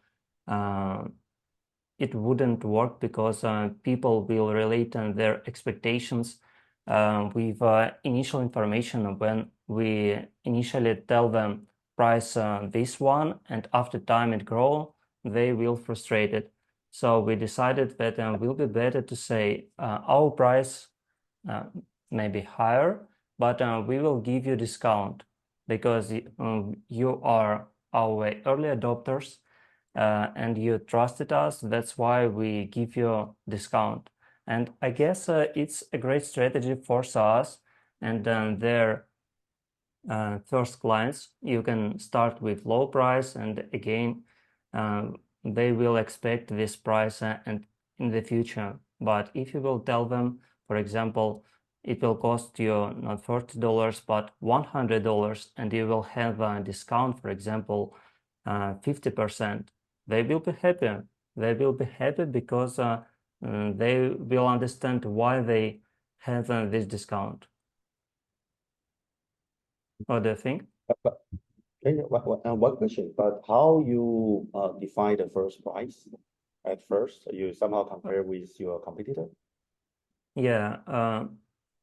it wouldn't work because people will relate their expectations with initial information when we initially tell them price this one, and after time it grow, they will frustrated. So we decided that will be better to say our price uh, maybe higher, but we will give you discount because you are our early adopters and you trusted us. That's why we give you discount. And I guess it's a great strategy for SaaS and their first clients. You can start with low price, and again, they will expect this price and in the future. But if you will tell them, for example, it will cost you not $40 but $100, and you will have a discount, for example, 50%, they will be happy. They will be happy because they will understand why they have this discount. What do you think? But, okay, one question, but how you define the first price at first? You somehow compare with your competitor? Yeah,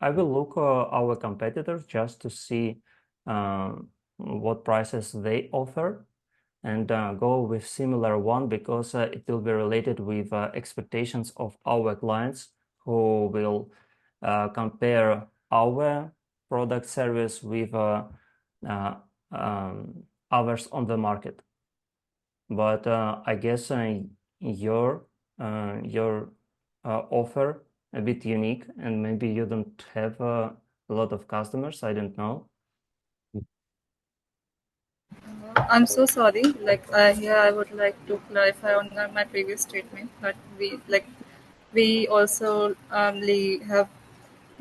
I will look our competitors just to see what prices they offer and go with similar one because it will be related with expectations of our clients who will compare our product service with uh, others on the market. But I guess your offer a bit unique, and maybe you don't have a lot of customers. I don't know. I'm so sorry. Like, here I would like to clarify on my previous statement that we also have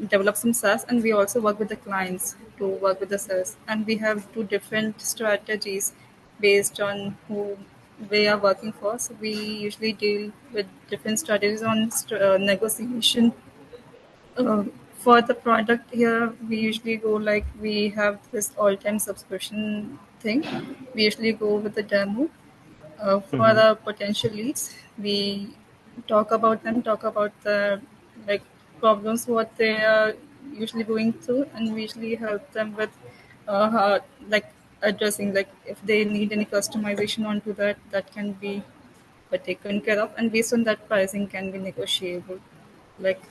developed some SaaS, and we also work with the clients to work with the SaaS, and we have two different strategies based on who we are working for. So we usually deal with different strategies on negotiation. uh, for the product here, we usually go like we have this all-time subscription thing. We usually go with the demo. For Mm-hmm. our potential leads, we talk about them, talk about the like problems what they are usually going through, and we usually help them with like addressing like if they need any customization onto that, that can be taken care of, and based on that pricing can be negotiable. Like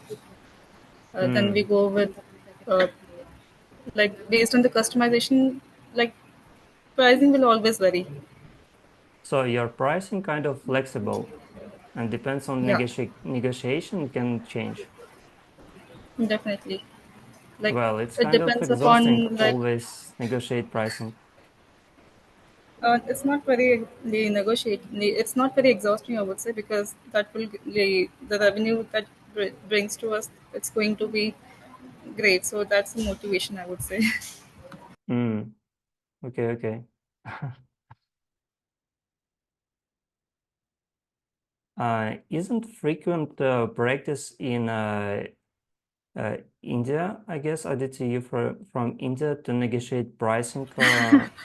then we Mm. go with uh, like based on the customization, like pricing will always vary. So your pricing kind of flexible and depends on Yeah, negotiation can change. definitely. Like Well, it's it kind of depends exhausting upon like always negotiate pricing. it's not very it's not very exhausting, I would say, because that will the revenue that brings to us, it's going to be great. So that's the motivation, I would say. Mm. Okay, okay. Isn't frequent practice in India, I guess, Aditi, you from India to negotiate pricing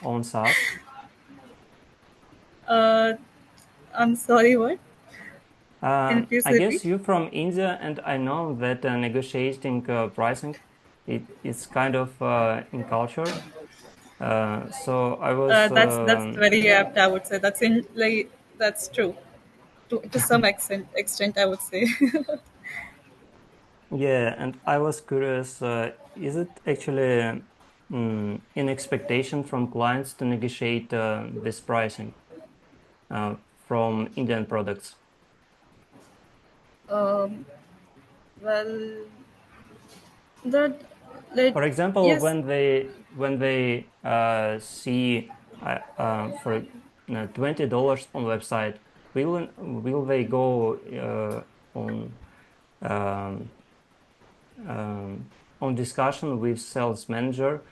on SaaS? uh, I'm sorry, what? Can you please I guess repeat? you from India, and I know that negotiating pricing, it's kind of in culture. So I was, That's very apt, I would say. That's in like that's true to some extent, I would say. yeah, and I was curious, is it actually in expectation from clients to negotiate this pricing from Indian products? um, well, that like For example, yes, when they see for $20 on website, will they go on um, on discussion with sales manager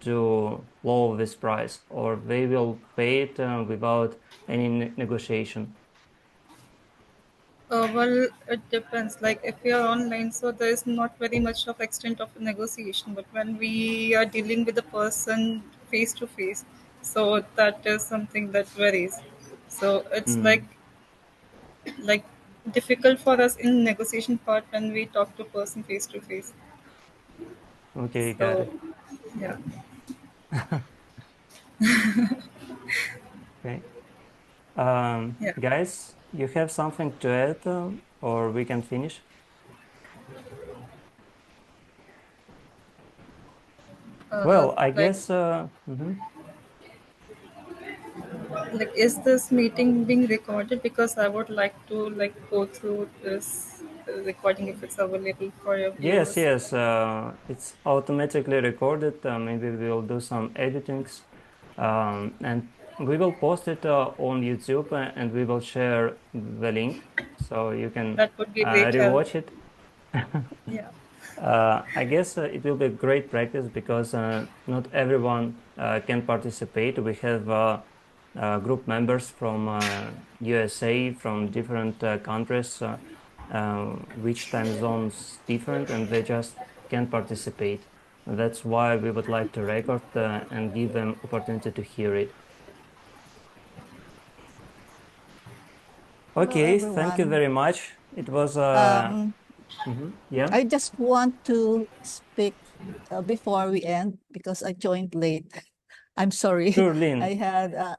to lower this price, or they will pay it without any negotiation? Well, it depends. Like if we are online, so there is not very much of extent of negotiation. But when we are dealing with the person face to face, so that is something that varies. So it's like difficult for us in negotiation part when we talk to person face to face. Okay, got So it. yeah. Okay. Yeah. Guys, you have something to add, or we can finish? Well, I Like guess. is this meeting being recorded? Because I would like to like go through this recording if it's available for your Yes, viewers. yes. It's automatically recorded. Maybe we'll do some editings, and we will post it on YouTube, and we will share the link so you can That would be great help. rewatch it. Yeah. I guess it will be great practice because not everyone can participate. We have group members from USA, from different countries, which time zones different, and they just can't participate. That's why we would like to record and give them opportunity to hear it. Hello, Okay, thank you everyone. very much. It was yeah. I just want to speak before we end because I joined late. I'm sorry. Sure, Lynn.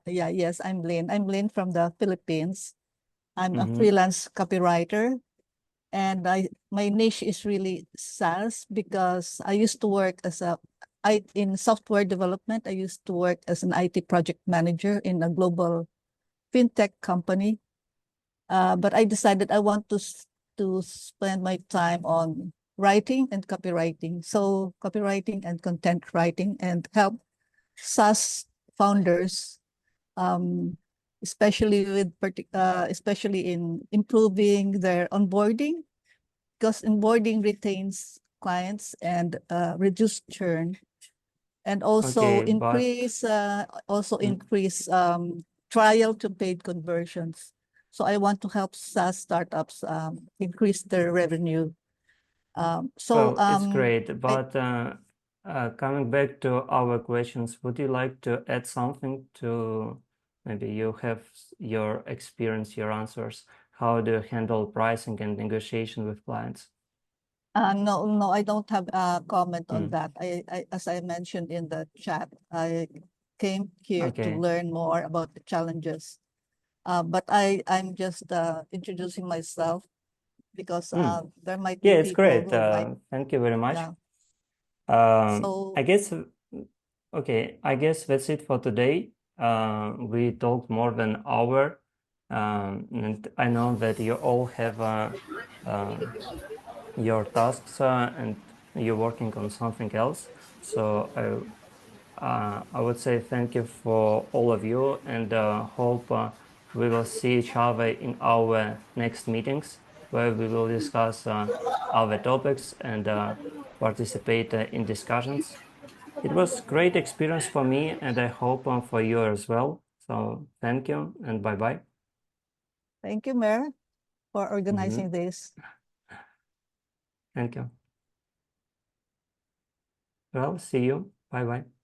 Yes, I'm Lynn. I'm Lynn from the Philippines. I'm a Mm-hmm. freelance copywriter, and my niche is really SaaS because I used to work in software development. I used to work as an IT project manager in a global fintech company. But I decided I want to spend my time on writing and copywriting. So copywriting and content writing, and help SaaS founders, um, especially in improving their onboarding, because onboarding retains clients and reduce churn, and also Okay, but mm, increase trial to paid conversions. So I want to help SaaS startups increase their revenue. well, it's great. I But coming back to our questions, would you like to add something to, maybe you have your experience, your answers? How do you handle pricing and negotiation with clients? no, I don't have a comment on Mm, that. As I mentioned in the chat, I came here to okay. learn more about the challenges. But I'm just introducing myself because Mm. there might Yeah, be it's people great. who might, Thank you very much. yeah. I So guess, okay, I guess that's it for today. We talked more than an hour, and I know that you all have um, your tasks and you're working on something else. So I would say thank you for all of you, and hope we will see each other in our next meetings where we will discuss other topics and participate in discussions. It was great experience for me, and I hope for you as well. So thank you and bye bye. thank you, Mayor, for Mhm. organizing this. Thank you. Well, see you. Bye bye.